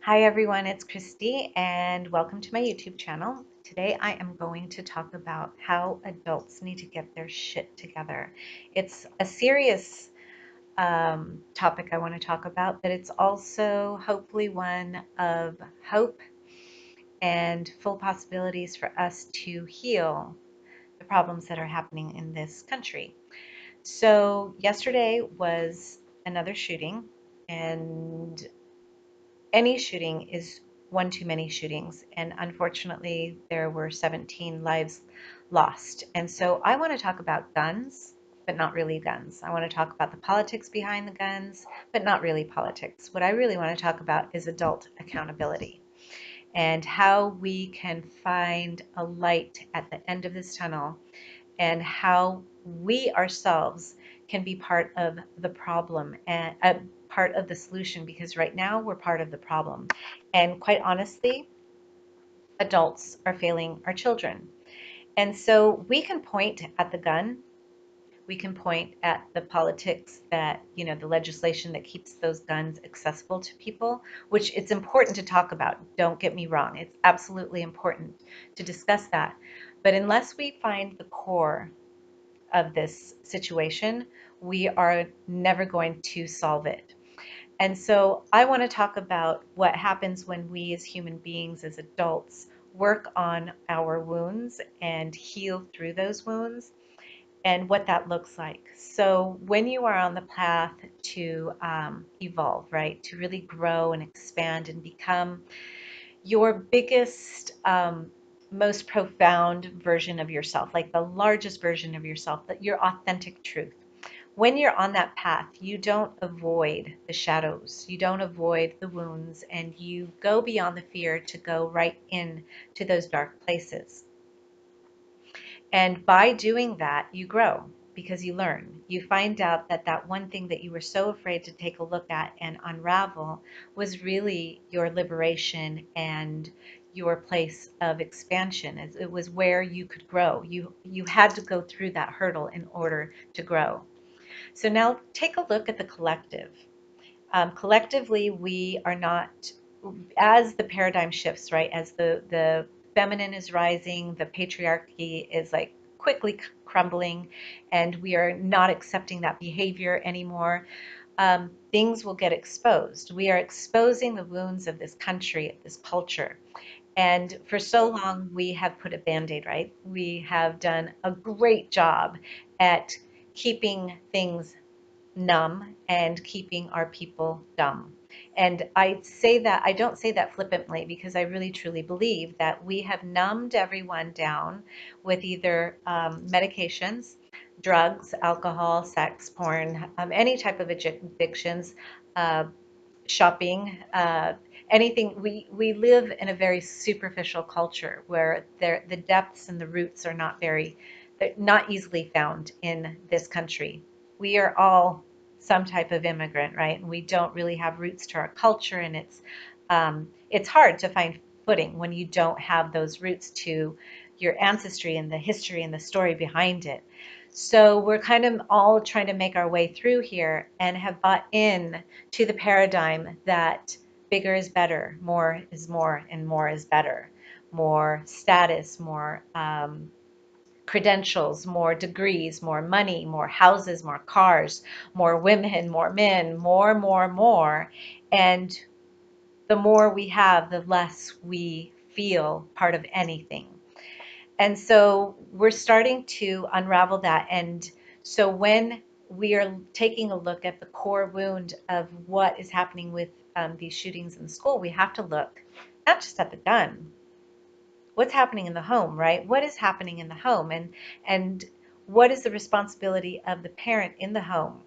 Hi everyone, it's Christy and welcome to my YouTube channel. Today I am going to talk about how adults need to get their shit together. It's a serious topic I want to talk about, but it's also hopefully one of hope and full possibilities for us to heal the problems that are happening in this country. So yesterday was another shooting, and any shooting is one too many shootings, and unfortunately there were 17 lives lost. And so I want to talk about guns, but not really guns. I want to talk about the politics behind the guns, but not really politics. What I really want to talk about is adult accountability and how we can find a light at the end of this tunnel, and how we ourselves can be part of the problem and part of the solution, because right now we're part of the problem. And quite honestly, adults are failing our children. And so we can point at the gun, we can point at the politics that, the legislation that keeps those guns accessible to people, which it's important to talk about. Don't get me wrong. It's absolutely important to discuss that. But unless we find the core of this situation, we are never going to solve it. And so I want to talk about what happens when we as human beings, as adults, work on our wounds and heal through those wounds, and what that looks like. So when you are on the path to evolve, right, to really grow and expand and become your biggest, most profound version of yourself, like the largest version of yourself, that your authentic truth. When you're on that path, you don't avoid the shadows, you don't avoid the wounds, and you go beyond the fear to go right in to those dark places. And by doing that, you grow because you learn. You find out that that one thing that you were so afraid to take a look at and unravel was really your liberation and your place of expansion. It was where you could grow. You had to go through that hurdle in order to grow. So now take a look at the collective. Collectively, we are not, as the paradigm shifts, right? As the feminine is rising, the patriarchy is like quickly crumbling, and we are not accepting that behavior anymore. Things will get exposed. We are exposing the wounds of this country, of this culture. And for so long, we have put a band-aid, right? We have done a great job at keeping things numb and keeping our people dumb. And I don't say that flippantly, because I really truly believe that we have numbed everyone down with either medications, drugs, alcohol, sex, porn, any type of addictions, uh, shopping, anything. We live in a very superficial culture where the depths and the roots are they're not easily found in this country. We are all some type of immigrant, right? And we don't really have roots to our culture, and it's hard to find footing when you don't have those roots to your ancestry and the history and the story behind it. So we're kind of all trying to make our way through here and have bought in to the paradigm that bigger is better, more is more, and more is better. More status, more credentials, more degrees, more money, more houses, more cars, more women, more men, more, more, more. And the more we have, the less we feel part of anything. And so we're starting to unravel that. And so when we are taking a look at the core wound of what is happening with these shootings in school, we have to look not just at the gun, what's happening in the home, right? What is happening in the home, and what is the responsibility of the parent in the home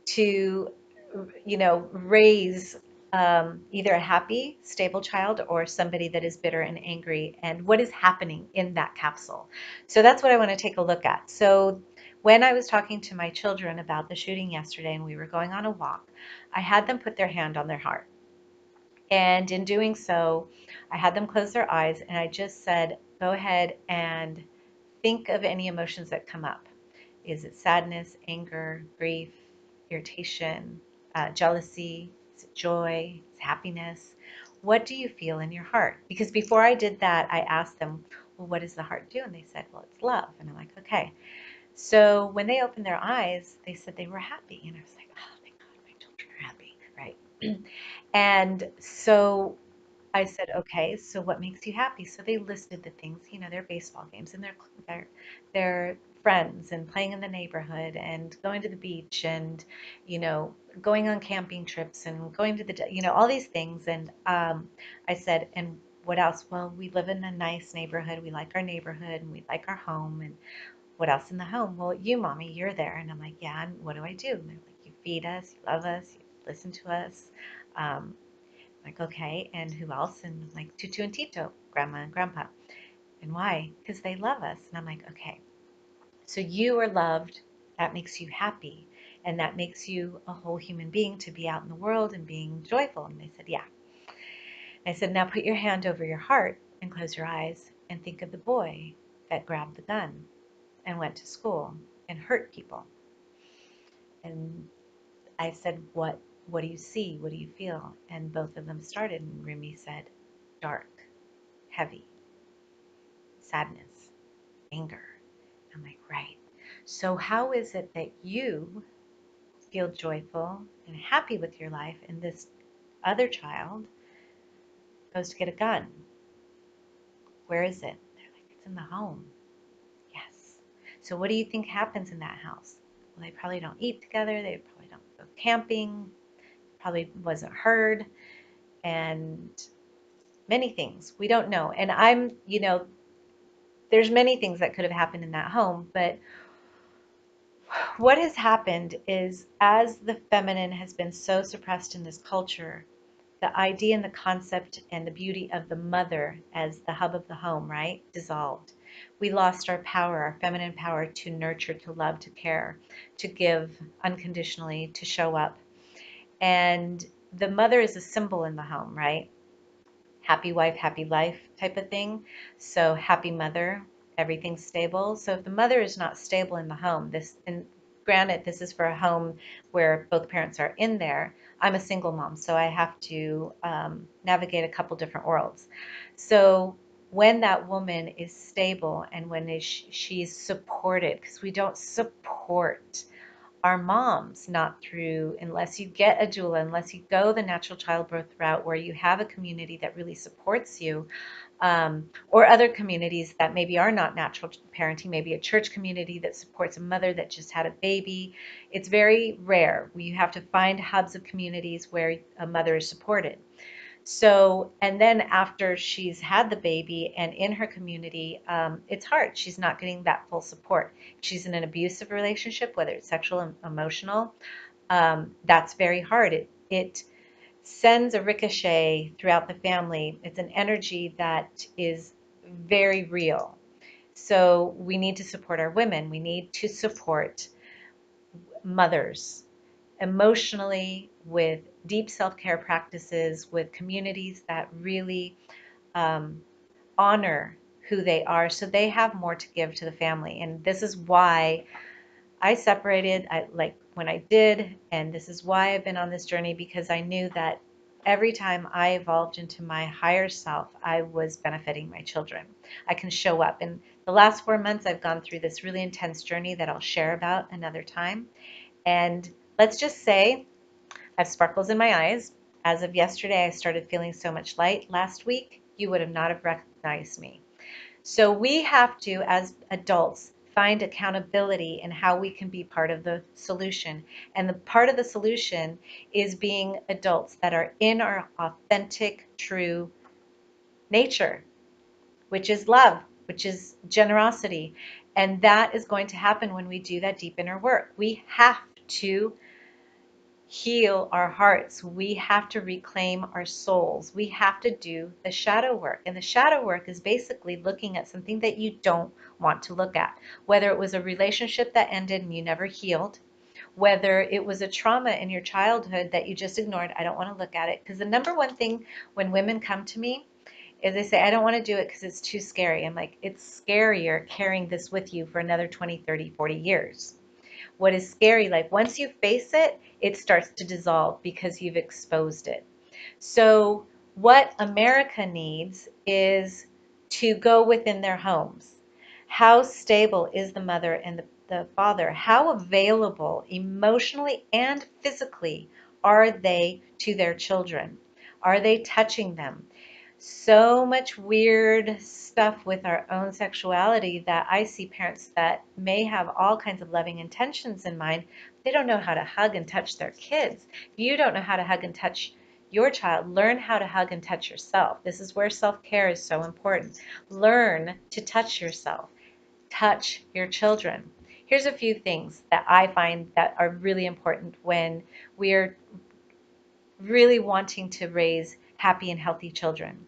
to, raise either a happy, stable child or somebody that is bitter and angry, and what is happening in that capsule. So that's what I want to take a look at. So when I was talking to my children about the shooting yesterday and we were going on a walk, I had them put their hand on their heart. And in doing so, I had them close their eyes and I just said, go ahead and think of any emotions that come up. Is it sadness, anger, grief, irritation, jealousy, Is it joy? Is it happiness? What do you feel in your heart? Because before I did that, I asked them, well, what does the heart do? And they said, well, it's love. And I'm like, okay. So when they opened their eyes, they said they were happy. And I was like, oh, thank God, my children are happy, right? And so I said, okay, so what makes you happy? So they listed the things, their baseball games and their friends and playing in the neighborhood and going to the beach and, you know, going on camping trips and going to all these things. And I said, and what else? Well, we live in a nice neighborhood. We like our neighborhood and we like our home. And what else in the home? Well, you, mommy, you're there. And I'm like, yeah, and what do I do? And they're like, you feed us, you love us, you listen to us. Um, like, okay, and who else? And like Tutu and Tito, grandma and grandpa. And why? Because they love us. And I'm like, okay, so you are loved. That makes you happy. And that makes you a whole human being to be out in the world and being joyful. And they said, yeah. And I said, now put your hand over your heart and close your eyes and think of the boy that grabbed the gun and went to school and hurt people. And I said, what do you see? What do you feel? And both of them started, and Rumi said, dark, heavy, sadness, anger. I'm like, right. So how is it that you feel joyful and happy with your life and this other child goes to get a gun? Where is it? They're like, it's in the home. Yes. So what do you think happens in that house? Well, they probably don't eat together. They probably don't go camping. Probably wasn't heard. And many things we don't know. And there's many things that could have happened in that home, but what has happened is, as the feminine has been so suppressed in this culture, the idea and the concept and the beauty of the mother as the hub of the home, right, dissolved. We lost our power, our feminine power to nurture, to love, to care, to give unconditionally, to show up. And the mother is a symbol in the home, right? Happy wife, happy life type of thing. So happy mother, everything's stable. So if the mother is not stable in the home, and granted, this is for a home where both parents are in there. I'm a single mom, so I have to navigate a couple different worlds. So when that woman is stable and when she's supported, because we don't support our moms, not through, unless you get a doula, unless you go the natural childbirth route where you have a community that really supports you, or other communities that maybe are not natural parenting, maybe a church community that supports a mother that just had a baby. It's very rare. You have to find hubs of communities where a mother is supported. So, and then after she's had the baby and in her community, it's hard. She's not getting that full support. She's in an abusive relationship, whether it's sexual and emotional. That's very hard. It sends a ricochet throughout the family. It's an energy that is very real. So we need to support our women. We need to support mothers emotionally with deep self-care practices, with communities that really um, honor who they are so they have more to give to the family. And this is why I separated, like when I did, and this is why I've been on this journey, because I knew that every time I evolved into my higher self, I was benefiting my children. I can show up. In the last 4 months, I've gone through this really intense journey that I'll share about another time. And let's just say I have sparkles in my eyes. As of yesterday, I started feeling so much light. Last week, you would have not have recognized me. So we have to, as adults, find accountability in how we can be part of the solution. And the part of the solution is being adults that are in our authentic, true nature, which is love, which is generosity. And that is going to happen when we do that deep inner work. We have to heal our hearts. We have to reclaim our souls. We have to do the shadow work. And the shadow work is basically looking at something that you don't want to look at, whether it was a relationship that ended and you never healed, whether it was a trauma in your childhood that you just ignored. I don't want to look at it. Because the number one thing when women come to me is they say, I don't want to do it because it's too scary. I'm like, it's scarier carrying this with you for another 20, 30, 40 years. what is scary, like once you face it, it starts to dissolve because you've exposed it. So what America needs is to go within their homes. How stable is the mother and the father? How available emotionally and physically are they to their children? Are they touching them? So much weird stuff with our own sexuality that I see parents that may have all kinds of loving intentions in mind. They don't know how to hug and touch their kids. If you don't know how to hug and touch your child, learn how to hug and touch yourself. This is where self-care is so important. Learn to touch yourself. Touch your children. Here's a few things that I find that are really important when we are really wanting to raise happy and healthy children.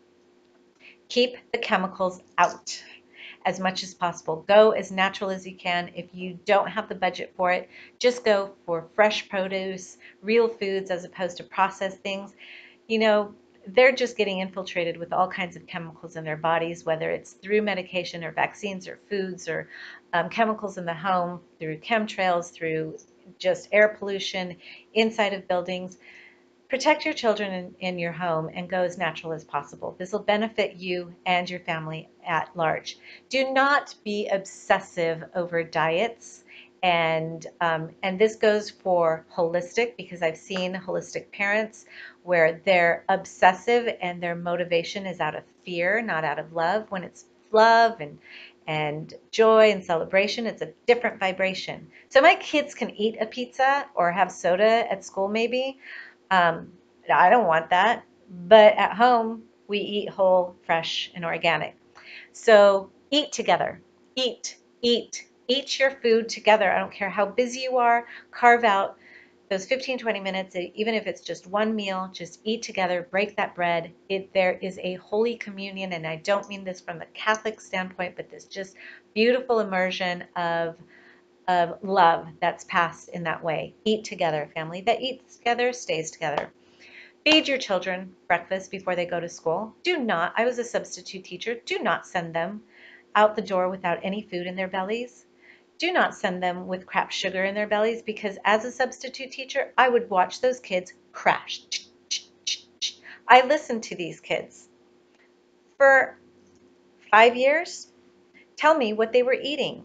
Keep the chemicals out as much as possible. Go as natural as you can. If you don't have the budget for it, just go for fresh produce, real foods as opposed to processed things. You know, they're just getting infiltrated with all kinds of chemicals in their bodies, whether it's through medication or vaccines or foods or chemicals in the home, through chemtrails, through just air pollution inside of buildings. Protect your children in your home and go as natural as possible. This will benefit you and your family at large. Do not be obsessive over diets. And this goes for holistic, because I've seen holistic parents where they're obsessive and their motivation is out of fear, not out of love. When it's love and joy and celebration, it's a different vibration. So my kids can eat a pizza or have soda at school maybe, um, I don't want that. But at home, we eat whole, fresh, and organic. So eat together. Eat your food together. I don't care how busy you are. Carve out those 15, 20 minutes, even if it's just one meal, just eat together, break that bread. There is a holy communion, and I don't mean this from a Catholic standpoint, but this just beautiful immersion of love that's passed in that way. Eat together. Family that eats together stays together. Feed your children breakfast before they go to school. Do not, I was a substitute teacher, do not send them out the door without any food in their bellies. Do not send them with crap sugar in their bellies, because as a substitute teacher, I would watch those kids crash. I listened to these kids for 5 years. Tell me what they were eating.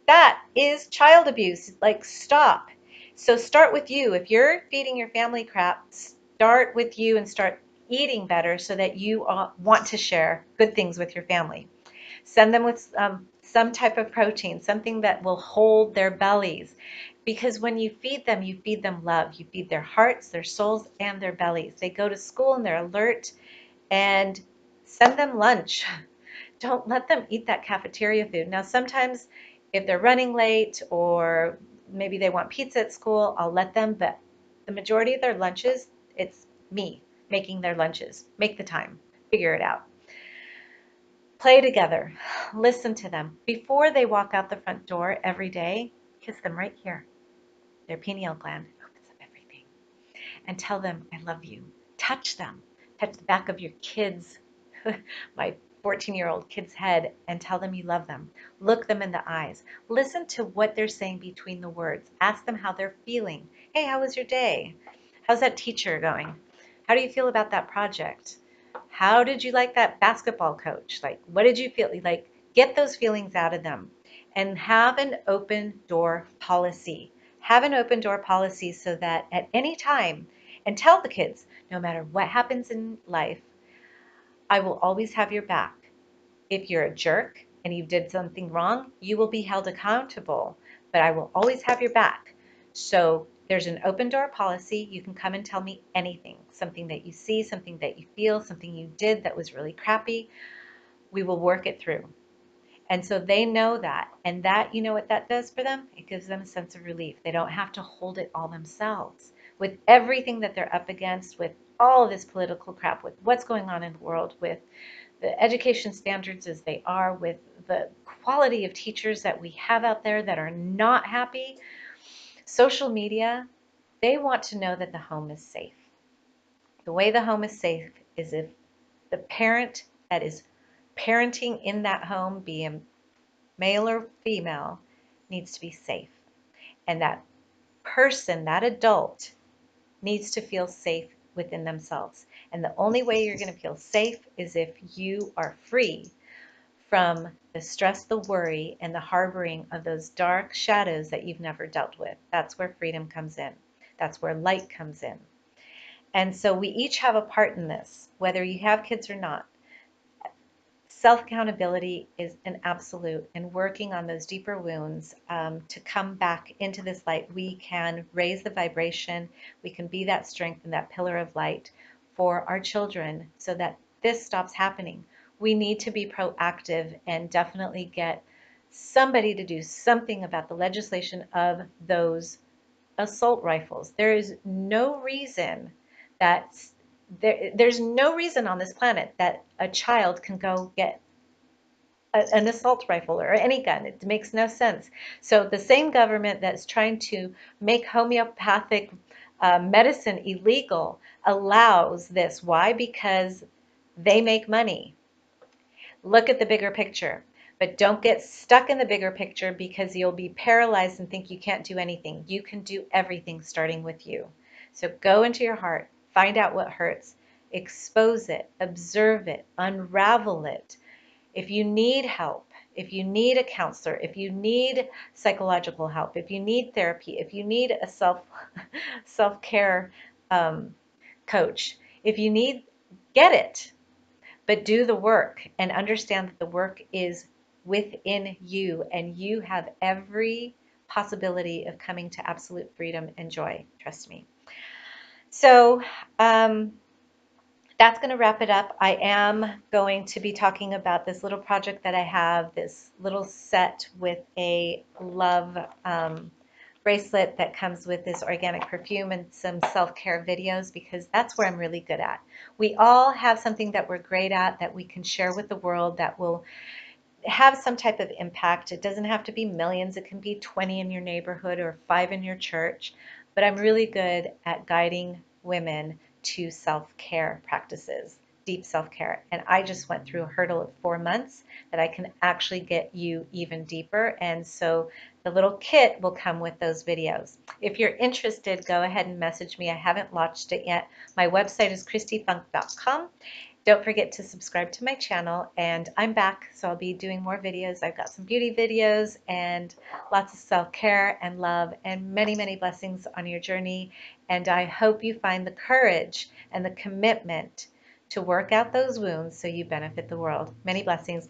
That is child abuse. Like, stop. So start with you. If you're feeding your family crap, start with you and start eating better so that you want to share good things with your family. Send them with some type of protein, something that will hold their bellies. Because when you feed them love. You feed their hearts, their souls, and their bellies. They go to school and they're alert, and send them lunch. Don't let them eat that cafeteria food. Now, sometimes if they're running late or maybe they want pizza at school, I'll let them, but the majority of their lunches, it's me making their lunches. Make the time, figure it out. Play together, listen to them. Before they walk out the front door every day, kiss them right here. Their pineal gland opens up everything. And tell them, I love you. Touch them. Touch the back of your kids, my 14-year-old kid's head, and tell them you love them. Look them in the eyes. Listen to what they're saying between the words. Ask them how they're feeling. Hey, how was your day? How's that teacher going? How do you feel about that project? How did you like that basketball coach? Like, what did you feel? Like, get those feelings out of them and have an open door policy. Have an open door policy so that at any time, and tell the kids, no matter what happens in life, I will always have your back. If you're a jerk and you did something wrong, you will be held accountable, but I will always have your back. So there's an open door policy. You can come and tell me anything, something that you see, something that you feel, something you did that was really crappy. We will work it through. And so they know that. And that, you know what that does for them? It gives them a sense of relief. They don't have to hold it all themselves. With everything that they're up against, with all of this political crap, with what's going on in the world, with the education standards as they are, with the quality of teachers that we have out there that are not happy, social media, they want to know that the home is safe. The way the home is safe is if the parent that is parenting in that home, be a male or female, needs to be safe. And that person, that adult, needs to feel safe within themselves. And the only way you're going to feel safe is if you are free from the stress, the worry, and the harboring of those dark shadows that you've never dealt with. That's where freedom comes in. That's where light comes in. And so we each have a part in this, whether you have kids or not. Self-accountability is an absolute, and working on those deeper wounds to come back into this light, we can raise the vibration, we can be that strength and that pillar of light for our children so that this stops happening. We need to be proactive and definitely get somebody to do something about the legislation of those assault rifles. There is no reason that there's no reason on this planet that a child can go get an assault rifle or any gun. It makes no sense. So the same government that's trying to make homeopathic medicine illegal allows this. Why? Because they make money. Look at the bigger picture. But don't get stuck in the bigger picture because you'll be paralyzed and think you can't do anything. You can do everything starting with you. So go into your heart, find out what hurts, expose it, observe it, unravel it. If you need help, if you need a counselor, if you need psychological help, if you need therapy, if you need a self-care coach, if you need, get it. But do the work and understand that the work is within you and you have every possibility of coming to absolute freedom and joy. Trust me. So that's going to wrap it up. I am going to be talking about this little project that I have, this little set with a love bracelet that comes with this organic perfume and some self-care videos, because that's where I'm really good at. We all have something that we're great at that we can share with the world that will have some type of impact. It doesn't have to be millions. It can be 20 in your neighborhood or 5 in your church. But I'm really good at guiding women to self-care practices, deep self-care. And I just went through a hurdle of 4 months that I can actually get you even deeper. And so the little kit will come with those videos. If you're interested, go ahead and message me. I haven't launched it yet. My website is christyfunk.com. Don't forget to subscribe to my channel, and I'm back, so I'll be doing more videos. I've got some beauty videos and lots of self-care and love and many, many blessings on your journey. And I hope you find the courage and the commitment to work out those wounds so you benefit the world. Many blessings.